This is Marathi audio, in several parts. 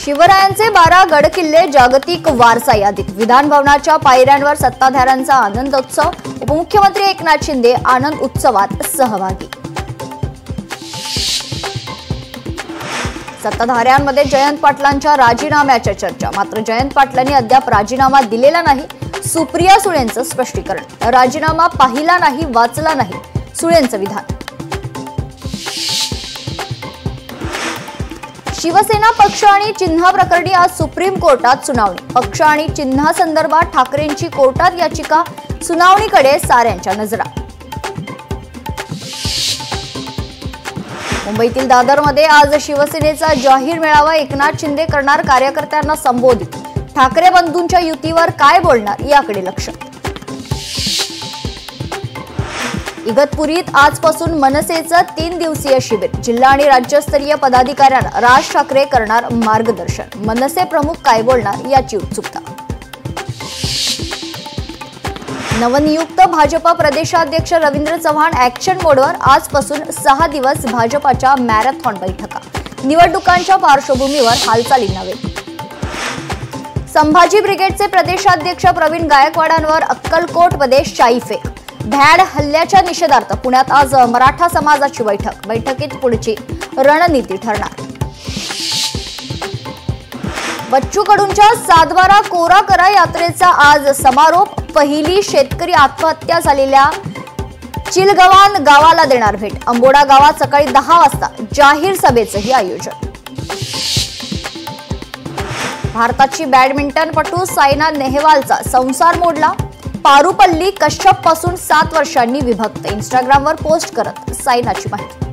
शिवरायांचे 12 गडकिल्ले जागतिक वारसा यादीत। विधान भवनाच्या पायऱ्यांवर सत्ताधाऱ्यांचा आनंदोत्सव। उपमुख्यमंत्री एकनाथ शिंदे आनंद उत्सवात सहभागी। सत्ताधाऱ्यांमध्ये जयंत पाटलांच्या राजीनाम्याच्या चर्चा। मात्र जयंत पाटलांनी अद्याप राजीनामा दिलेला नाही। सुप्रिया सुळेंचं स्पष्टीकरण। राजीनामा पाहिला नाही, वाचला नाही, सुळेंचं विधान। शिवसेना पक्ष आणि चिन्ह प्रकरणी आज सुप्रीम कोर्टात सुनावणी। पक्ष आणि चिन्हासंदर्भात ठाकरेंची कोर्टात याचिका। सुनावणीकडे साऱ्यांच्या नजरा। मुंबईतील दादरमध्ये आज शिवसेनेचा जाहीर मेळावा। एकनाथ शिंदे करणार कार्यकर्त्यांना संबोधित। ठाकरे बंधूंच्या युतीवर काय बोलणार याकडे लक्ष। इगतपुरीत आजपासून मनसेचं 3 दिवसीय शिबिर। जिल्हा आणि राज्यस्तरीय पदाधिकाऱ्यांना राज ठाकरे करणार मार्गदर्शन। मनसे प्रमुख काय बोलणार याची उत्सुकता। नवनियुक्त भाजपा प्रदेशाध्यक्ष रवींद्र चव्हाण ॲक्शन मोडवर। आजपासून 6 दिवस भाजपाच्या मॅरेथॉन बैठका। निवडणुकांच्या पार्श्वभूमीवर हालचालींना वेग। संभाजी ब्रिगेडचे प्रदेशाध्यक्ष प्रवीण गायकवाडांवर अक्कलकोटमध्ये शाईफेक। भ्याड हल्ल्याच्या निषेधार्थ पुण्यात आज मराठा समाजाची बैठक। बैठकीत पुढची रणनीती ठरणार। बच्चू कडूंच्या सातबारा कोरा करा यात्रेचा आज समारोप। पहिली शेतकरी आत्महत्या झालेल्या चिलगवान गावाला देणार भेट। अंबोडा गावात सकाळी 10 वाजता जाहीर सभेचंही आयोजन। भारताची बॅडमिंटनपटू सायना नेहवालचा संसार मोडला। पारुपल्ली कश्यप पासून 7 वर्षांनी विभक्त। इंस्टाग्रामवर पोस्ट करत सायनाची माहिती।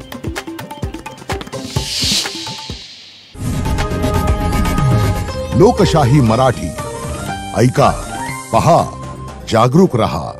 लोकशाही मराठी ऐका, पहा, जागरूक रहा।